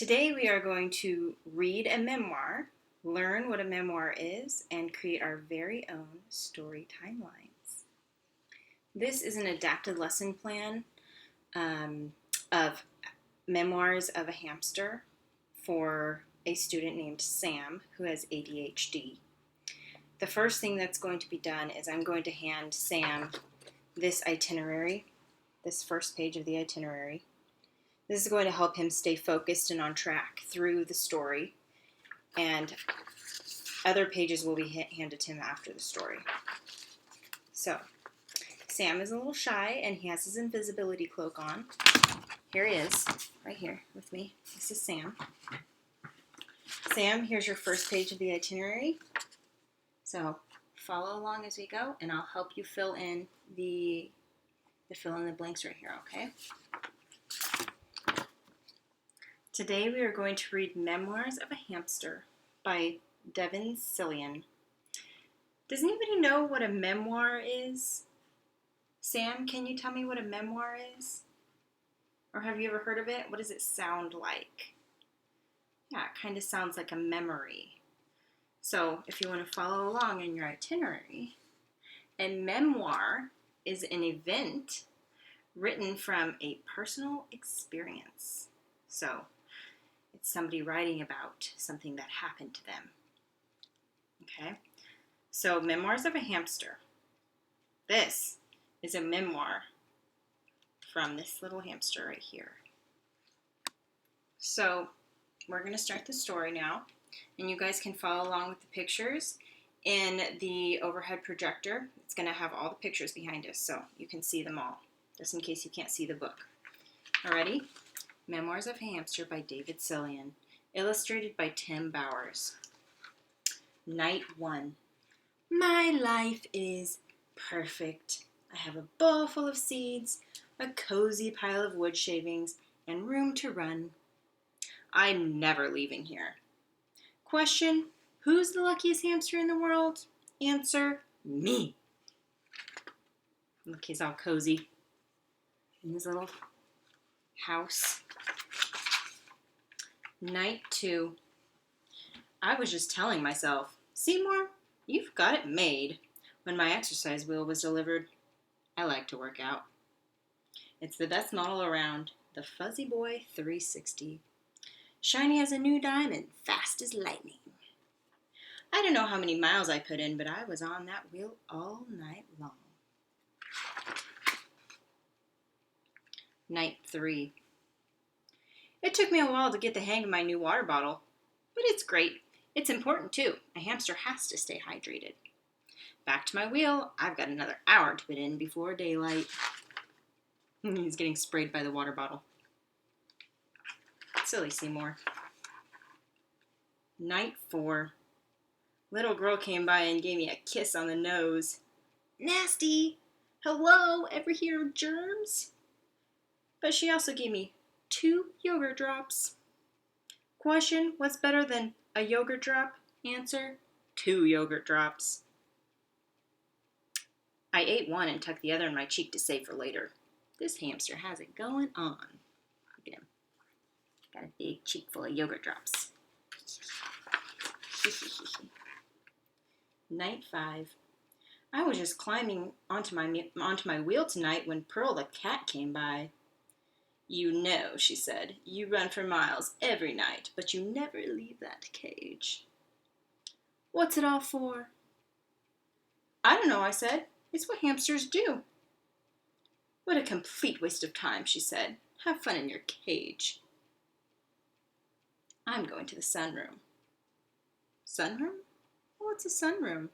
Today we are going to read a memoir, learn what a memoir is, and create our very own story timelines. This is an adapted lesson plan of Memoirs of a Hamster for a student named Sam who has ADHD. The first thing that's going to be done is I'm going to hand Sam this itinerary, this first page of the itinerary. This is going to help him stay focused and on track through the story, and other pages will be handed to him after the story. So, Sam is a little shy, and he has his invisibility cloak on. Here he is, right here with me. This is Sam. Sam, here's your first page of the itinerary. So, follow along as we go, and I'll help you fill in the blanks right here, okay? Today we are going to read Memoirs of a Hamster by Devin Cillian. Does anybody know what a memoir is? Sam, can you tell me what a memoir is? Or have you ever heard of it? What does it sound like? Yeah, it kind of sounds like a memory. So if you want to follow along in your itinerary, a memoir is an event written from a personal experience. So it's somebody writing about something that happened to them. Okay? So, Memoirs of a Hamster. This is a memoir from this little hamster right here. So, we're going to start the story now, and you guys can follow along with the pictures in the overhead projector. It's going to have all the pictures behind us, so you can see them all, just in case you can't see the book. Alrighty? Memoirs of a Hamster by David Cillian, illustrated by Tim Bowers. Night 1. My life is perfect. I have a bowl full of seeds, a cozy pile of wood shavings, and room to run. I'm never leaving here. Question, who's the luckiest hamster in the world? Answer, me. Look, he's all cozy in his little house. Night 2. I was just telling myself, Seymour, you've got it made. When my exercise wheel was delivered, I like to work out. It's the best model around, the Fuzzy Boy 360. Shiny as a new diamond, fast as lightning. I don't know how many miles I put in, but I was on that wheel all night long. Night 3. It took me a while to get the hang of my new water bottle, but it's great. It's important too. A hamster has to stay hydrated. Back to my wheel. I've got another hour to put in before daylight. He's getting sprayed by the water bottle. Silly Seymour. Night 4. Little girl came by and gave me a kiss on the nose. Nasty! Hello, ever hear of germs? But she also gave me 2 yogurt drops. Question, what's better than a yogurt drop? Answer, 2 yogurt drops. I ate one and tucked the other in my cheek to save for later. This hamster has it going on. Look at him. Got a big cheek full of yogurt drops. Night 5. I was just climbing onto my wheel tonight when Pearl the cat came by. You know, she said, you run for miles every night, but you never leave that cage. What's it all for? I don't know, I said. It's what hamsters do. What a complete waste of time, she said. Have fun in your cage. I'm going to the sunroom. Sunroom? What's a sunroom?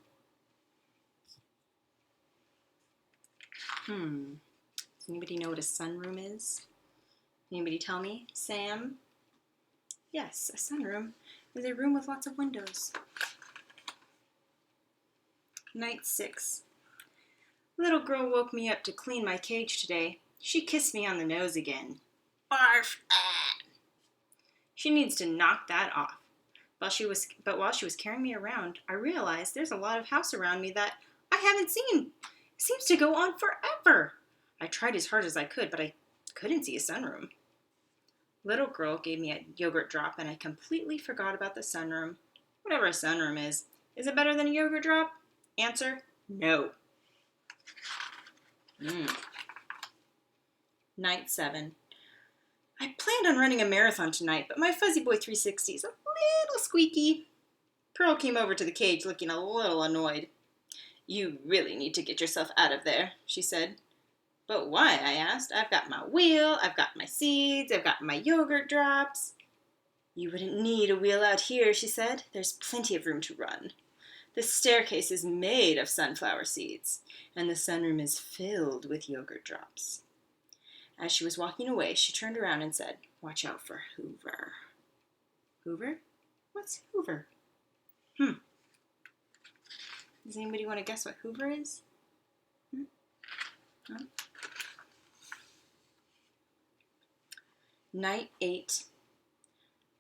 Does anybody know what a sunroom is? Anybody tell me? Sam? Yes, a sunroom is a room with lots of windows. Night 6. Little girl woke me up to clean my cage today. She kissed me on the nose again. Barf! Ah. She needs to knock that off. While she was carrying me around, I realized there's a lot of house around me that I haven't seen. It seems to go on forever. I tried as hard as I could, but I couldn't see a sunroom. Little girl gave me a yogurt drop and I completely forgot about the sunroom. Whatever a sunroom is it better than a yogurt drop? Answer, no. Night 7. I planned on running a marathon tonight, but my Fuzzy Boy 360 is a little squeaky. Pearl came over to the cage looking a little annoyed. You really need to get yourself out of there, she said. But why? I asked. I've got my wheel, I've got my seeds, I've got my yogurt drops. You wouldn't need a wheel out here, she said. There's plenty of room to run. The staircase is made of sunflower seeds, and the sunroom is filled with yogurt drops. As she was walking away, she turned around and said, Watch out for Hoover. Hoover? What's Hoover? Does anybody want to guess what Hoover is? No? Night 8.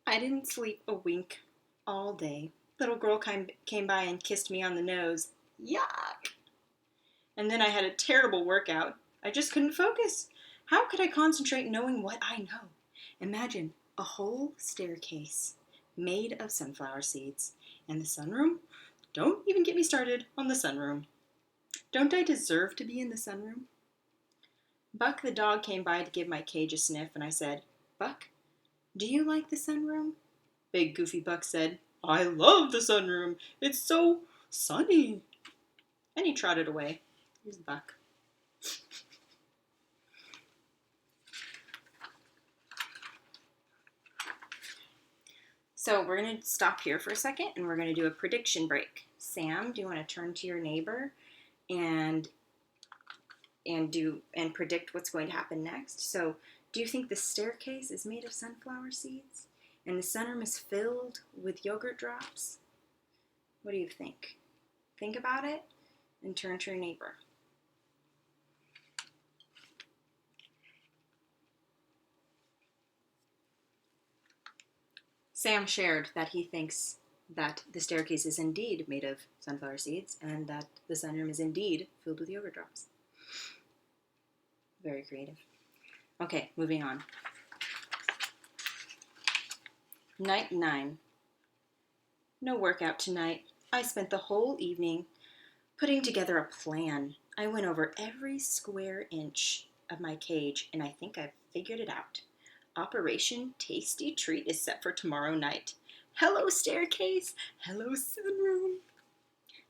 I didn't sleep a wink all day. Little girl came by and kissed me on the nose. Yuck! And then I had a terrible workout. I just couldn't focus. How could I concentrate knowing what I know? Imagine a whole staircase made of sunflower seeds. And the sunroom? Don't even get me started on the sunroom. Don't I deserve to be in the sunroom? Buck the dog came by to give my cage a sniff, and I said, Buck, do you like the sunroom? Big goofy Buck said, I love the sunroom. It's so sunny. And he trotted away. Here's Buck. So we're going to stop here for a second and we're going to do a prediction break. Sam, do you want to turn to your neighbor and predict what's going to happen next? So, do you think the staircase is made of sunflower seeds and the sunroom is filled with yogurt drops? What do you think? Think about it and turn to your neighbor. Sam shared that he thinks that the staircase is indeed made of sunflower seeds and that the sunroom is indeed filled with yogurt drops. Very creative. Okay, moving on. Night 9. No workout tonight. I spent the whole evening putting together a plan. I went over every square inch of my cage and I think I've figured it out. Operation Tasty Treat is set for tomorrow night. Hello, staircase. Hello, sunroom.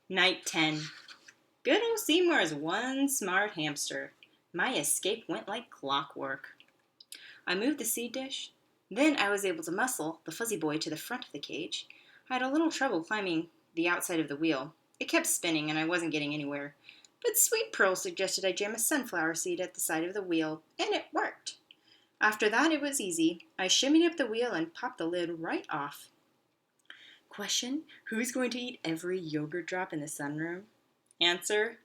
Night 10. Good old Seymour is one smart hamster. My escape went like clockwork. I moved the seed dish. Then I was able to muscle the Fuzzy Boy to the front of the cage. I had a little trouble climbing the outside of the wheel. It kept spinning and I wasn't getting anywhere. But Sweet Pearl suggested I jam a sunflower seed at the side of the wheel, and it worked. After that, it was easy. I shimmied up the wheel and popped the lid right off. Question, who's going to eat every yogurt drop in the sunroom? Answer,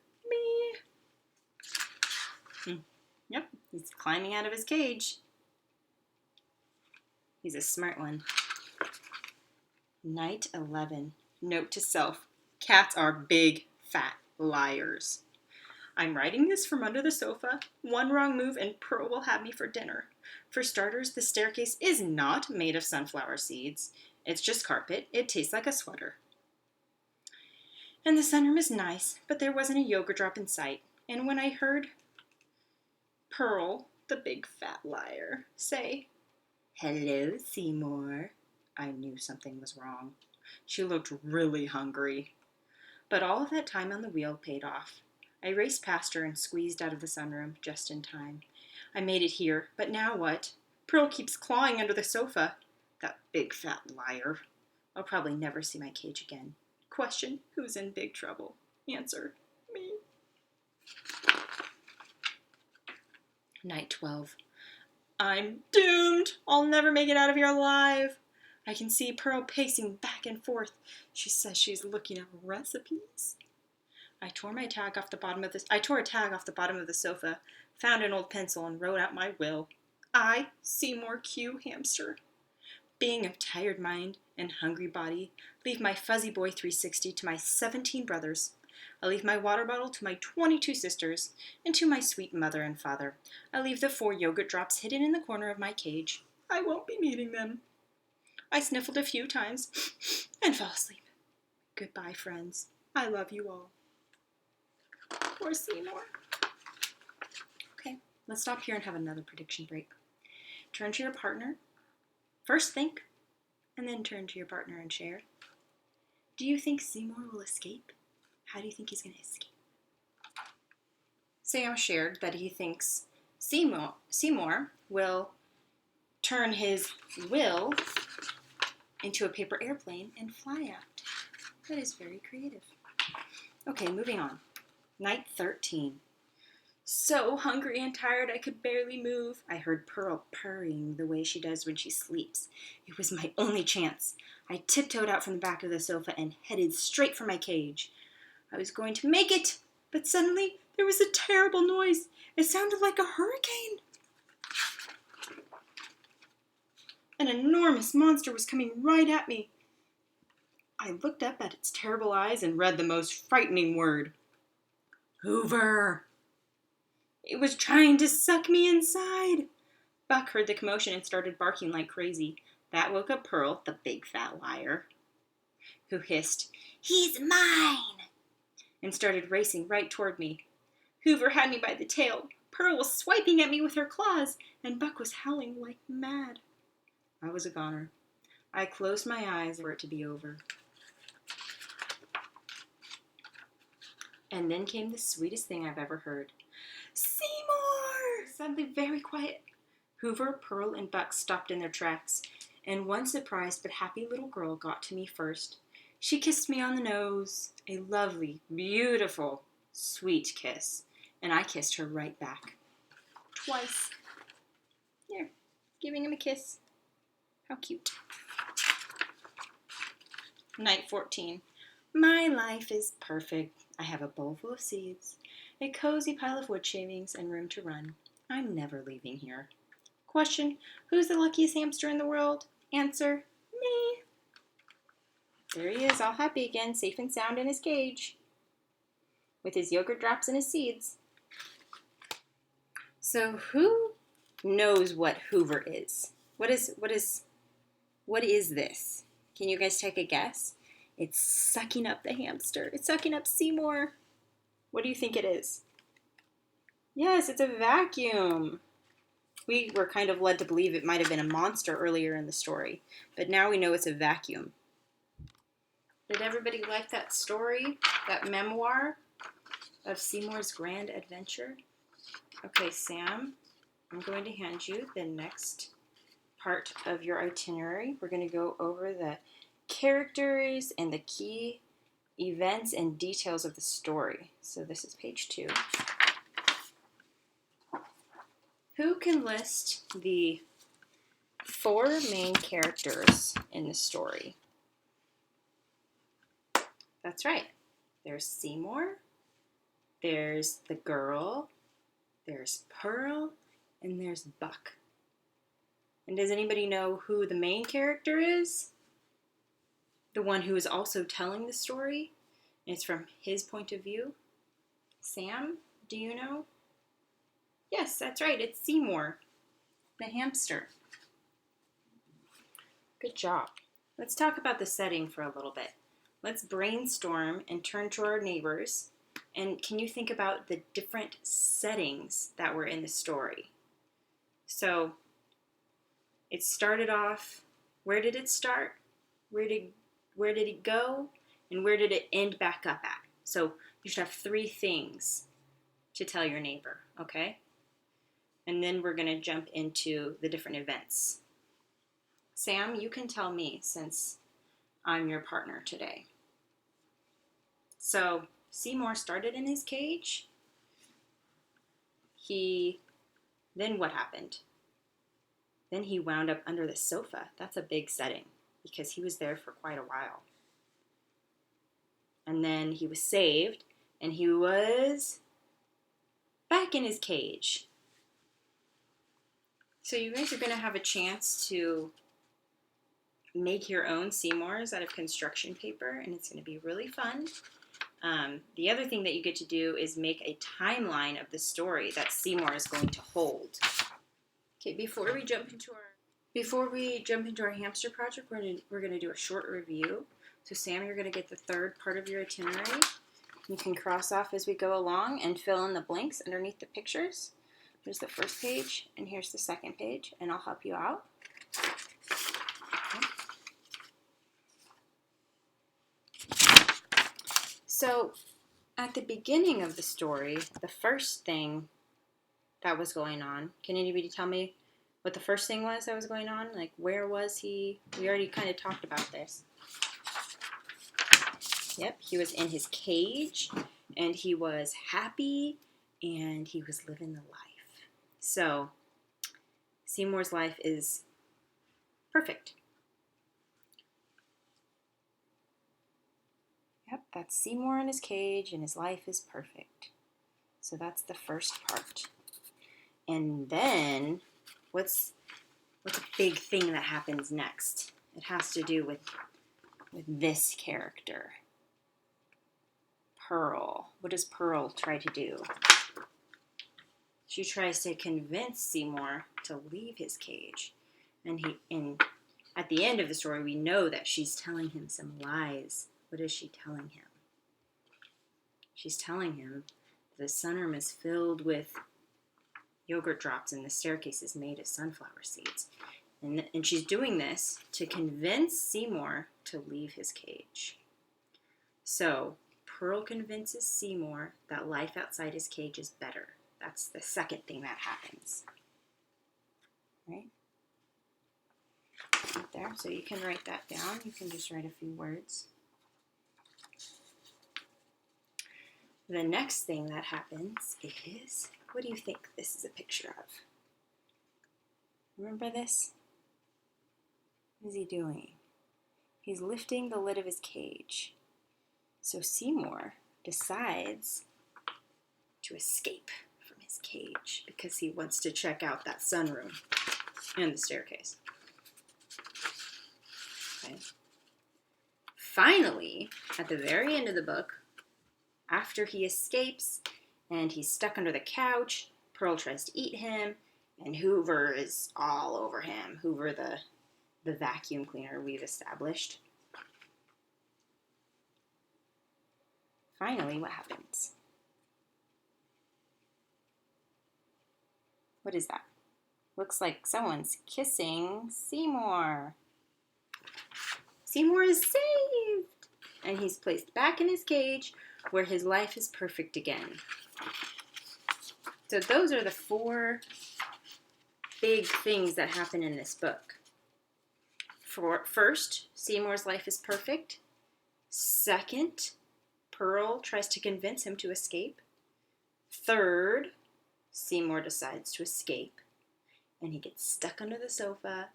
me. Yep, he's climbing out of his cage. He's a smart one. Night 11. Note to self, cats are big, fat liars. I'm writing this from under the sofa. One wrong move and Pearl will have me for dinner. For starters, the staircase is not made of sunflower seeds. It's just carpet. It tastes like a sweater. And the sunroom is nice, but there wasn't a yogurt drop in sight. And when I heard Pearl, the big fat liar, say, Hello, Seymour, I knew something was wrong. She looked really hungry. But all of that time on the wheel paid off. I raced past her and squeezed out of the sunroom just in time. I made it here, but now what? Pearl keeps clawing under the sofa. That big fat liar. I'll probably never see my cage again. Question, who's in big trouble? Answer, me. Night 12. I'm doomed. I'll never make it out of here alive. I can see Pearl pacing back and forth. She says she's looking at recipes. I tore a tag off the bottom of the sofa, found an old pencil, and wrote out my will. I, Seymour Q. Hamster, being of tired mind and hungry body, leave my Fuzzy Boy 360 to my 17 brothers. I leave my water bottle to my 22 sisters, and to my sweet mother and father. I leave the 4 yogurt drops hidden in the corner of my cage. I won't be meeting them. I sniffled a few times and fell asleep. Goodbye, friends. I love you all. Poor Seymour. Okay, let's stop here and have another prediction break. Turn to your partner. First think, and then turn to your partner and share. Do you think Seymour will escape? How do you think he's going to escape? Sam shared that he thinks Seymour will turn his will into a paper airplane and fly out. That is very creative. Okay, moving on. Night 13. So hungry and tired I could barely move. I heard Pearl purring the way she does when she sleeps. It was my only chance. I tiptoed out from the back of the sofa and headed straight for my cage. I was going to make it, but suddenly there was a terrible noise. It sounded like a hurricane. An enormous monster was coming right at me. I looked up at its terrible eyes and read the most frightening word. Hoover. It was trying to suck me inside. Buck heard the commotion and started barking like crazy. That woke up Pearl, the big fat liar, who hissed, "He's mine!" and started racing right toward me. Hoover had me by the tail. Pearl was swiping at me with her claws, and Buck was howling like mad. I was a goner. I closed my eyes for it to be over. And then came the sweetest thing I've ever heard. Seymour! Suddenly very quiet. Hoover, Pearl, and Buck stopped in their tracks, and one surprised but happy little girl got to me first. She kissed me on the nose, a lovely, beautiful, sweet kiss, and I kissed her right back. Twice. Here, giving him a kiss. How cute. Night 14. My life is perfect. I have a bowl full of seeds, a cozy pile of wood shavings, and room to run. I'm never leaving here. Question, who's the luckiest hamster in the world? Answer, me. There he is, all happy again, safe and sound in his cage, with his yogurt drops and his seeds. So who knows what Hoover is? What is this? Can you guys take a guess? It's sucking up the hamster. It's sucking up Seymour. What do you think it is? Yes, it's a vacuum. We were kind of led to believe it might have been a monster earlier in the story, but now we know it's a vacuum. Did everybody like that story, that memoir of Seymour's grand adventure? Okay, Sam, I'm going to hand you the next part of your itinerary. We're going to go over the characters and the key events and details of the story. So this is page 2. Who can list the 4 main characters in the story? That's right. There's Seymour, there's the girl, there's Pearl, and there's Buck. And does anybody know who the main character is? The one who is also telling the story. It's from his point of view. Sam, do you know? Yes, that's right. It's Seymour, the hamster. Good job. Let's talk about the setting for a little bit. Let's brainstorm and turn to our neighbors. And can you think about the different settings that were in the story? So, it started off, where did it start? Where did it go? And where did it end back up at? So, you should have 3 things to tell your neighbor, okay? And then we're going to jump into the different events. Sam, you can tell me since I'm your partner today. So, Seymour started in his cage. Then what happened? Then he wound up under the sofa. That's a big setting because he was there for quite a while. And then he was saved and he was back in his cage. So you guys are going to have a chance to make your own Seymours out of construction paper, and it's going to be really fun. The other thing that you get to do is make a timeline of the story that Seymour is going to hold. Okay, before we jump into our Before we jump into our hamster project, we're gonna do a short review. So Sam, you're gonna get the third part of your itinerary. You can cross off as we go along and fill in the blanks underneath the pictures. Here's the first page, and here's the second page, and I'll help you out. Okay. So, at the beginning of the story, the first thing that was going on, can anybody tell me what the first thing was that was going on? Like, where was he? We already kind of talked about this. Yep, he was in his cage, and he was happy, and he was living the life. So, Seymour's life is perfect. Yep, that's Seymour in his cage, and his life is perfect. So that's the first part. And then, what's a big thing that happens next? It has to do with this character. Pearl. What does Pearl try to do? She tries to convince Seymour to leave his cage. And at the end of the story, we know that she's telling him some lies. What is she telling him? She's telling him the sunroom is filled with yogurt drops and the staircase is made of sunflower seeds. And she's doing this to convince Seymour to leave his cage. So, Pearl convinces Seymour that life outside his cage is better. That's the second thing that happens. Right? Right there. So you can write that down. You can just write a few words. The next thing that happens is, what do you think this is a picture of? Remember this? What is he doing? He's lifting the lid of his cage. So Seymour decides to escape from his cage because he wants to check out that sunroom and the staircase. Okay. Finally, at the very end of the book, after he escapes and he's stuck under the couch, Pearl tries to eat him, and Hoover is all over him. Hoover, the vacuum cleaner we've established. Finally, what happens? What is that? Looks like someone's kissing Seymour. Seymour is saved! And he's placed back in his cage where his life is perfect again. So those are the 4 big things that happen in this book. First, Seymour's life is perfect. Second, Pearl tries to convince him to escape. Third, Seymour decides to escape, and he gets stuck under the sofa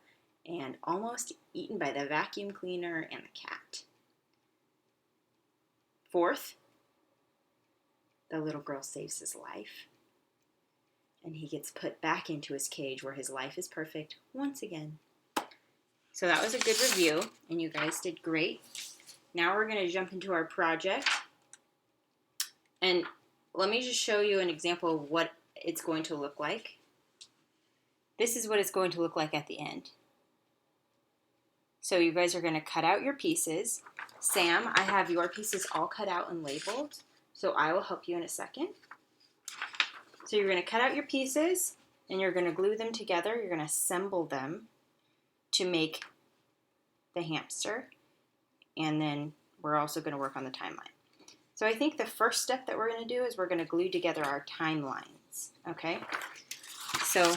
and almost eaten by the vacuum cleaner and the cat. Fourth, the little girl saves his life, and he gets put back into his cage where his life is perfect once again. So that was a good review, and you guys did great. Now we're going to jump into our project. And let me just show you an example of what it's going to look like. This is what it's going to look like at the end. So you guys are going to cut out your pieces. Sam, I have your pieces all cut out and labeled, so I will help you in a second. So you're going to cut out your pieces, and you're going to glue them together. You're going to assemble them to make the hamster, and then we're also going to work on the timeline. So I think the first step that we're going to do is we're going to glue together our timelines, okay? So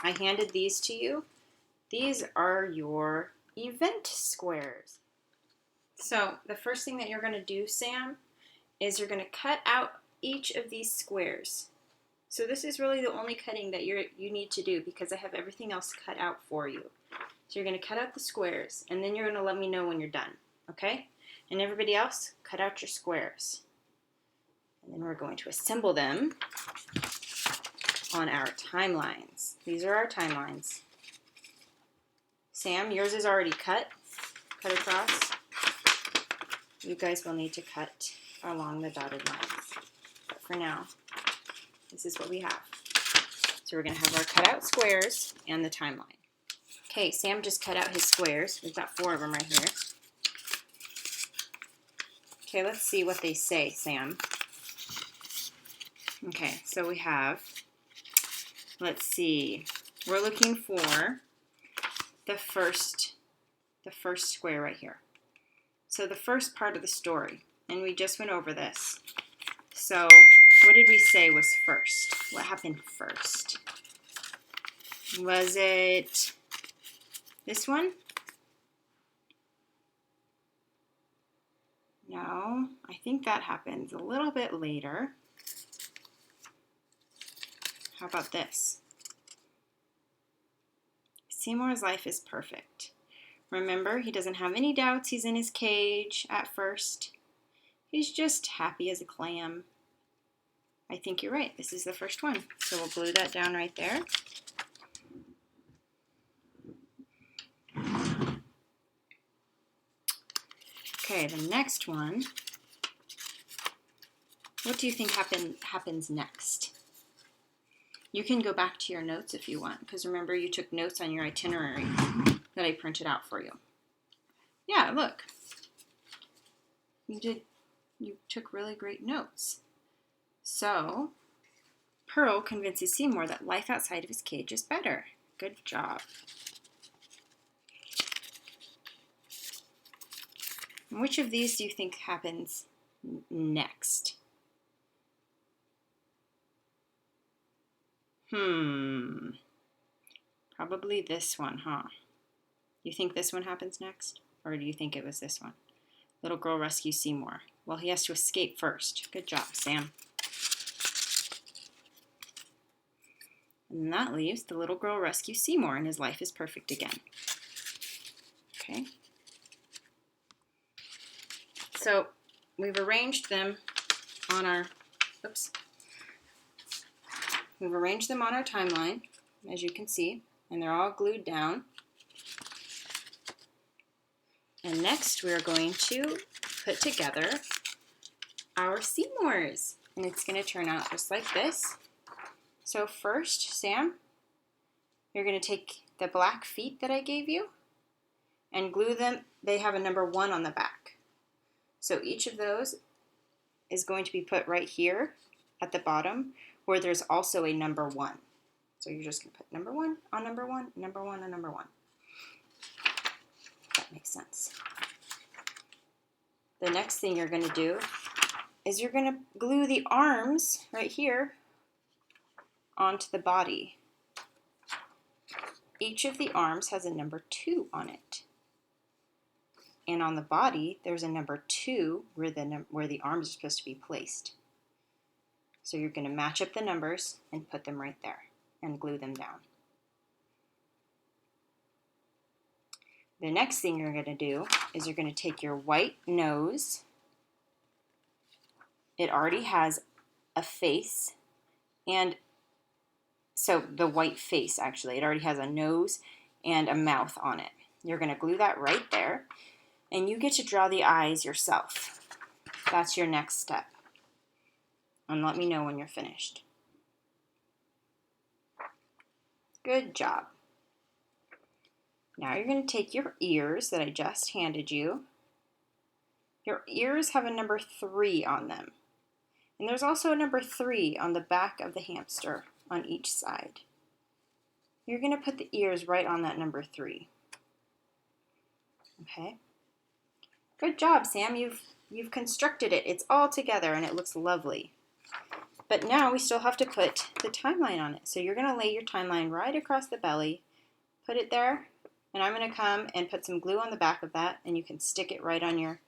I handed these to you. These are your event squares. So the first thing that you're going to do, Sam, is you're going to cut out each of these squares. So this is really the only cutting that you need to do because I have everything else cut out for you. So you're going to cut out the squares, and then you're going to let me know when you're done, okay? And everybody else, cut out your squares. And then we're going to assemble them on our timelines. These are our timelines. Sam, yours is already cut across. You guys will need to cut along the dotted lines. But for now, this is what we have. So we're going to have our cut out squares and the timeline. Okay, Sam just cut out his squares. We've got 4 of them right here. Okay, let's see what they say, Sam. Okay, so we have, let's see, we're looking for the first square right here. So the first part of the story, and we just went over this. So what did we say was first? What happened first? Was it this one? No, I think that happens a little bit later. How about this? Seymour's life is perfect. Remember, he doesn't have any doubts he's in his cage at first. He's just happy as a clam. I think you're right. This is the first one. So we'll glue that down right there. Okay, the next one. What do you think happens next? You can go back to your notes if you want, because remember you took notes on your itinerary that I printed out for you. Yeah, look. You took really great notes. So, Pearl convinces Seymour that life outside of his cage is better. Good job. And which of these do you think happens next? Probably this one, huh? You think this one happens next? Or do you think it was this one? Little girl rescues Seymour. Well, he has to escape first. Good job, Sam. And that leaves the little girl rescues Seymour and his life is perfect again. Okay. So we've arranged them on our, We've arranged them on our timeline, as you can see, and they're all glued down. And next we're going to put together our Seymours. And it's going to turn out just like this. So first, Sam, you're going to take the black feet that I gave you and glue them. They have a number 1 on the back. So each of those is going to be put right here at the bottom where there's also a number 1. So you're just going to put number 1 on number 1, number 1 on number 1. That makes sense. The next thing you're going to do is you're going to glue the arms right here onto the body. Each of the arms has a number 2 on it. And on the body, there's a number 2 where the arms are supposed to be placed. So you're going to match up the numbers and put them right there and glue them down. The next thing you're going to do is you're going to take your white nose. It already has a face, and so the white face actually, it already has a nose and a mouth on it. You're going to glue that right there, and you get to draw the eyes yourself. That's your next step. And let me know when you're finished. Good job. Now you're going to take your ears that I just handed you. Your ears have a number 3 on them. And there's also a number 3 on the back of the hamster on each side. You're going to put the ears right on that number 3. Okay? Good job, Sam. You've constructed it. It's all together and it looks lovely. But now we still have to put the timeline on it. So you're going to lay your timeline right across the belly, put it there, and I'm going to come and put some glue on the back of that, and you can stick it right on your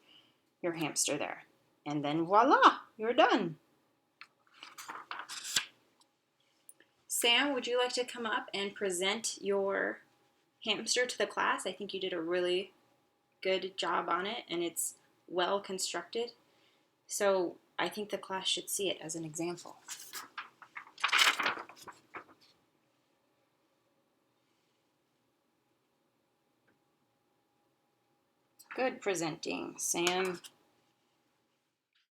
hamster there. And then voila, you're done. Sam, would you like to come up and present your hamster to the class? I think you did a really good job on it, and it's well constructed. So I think the class should see it as an example. Good presenting, Sam.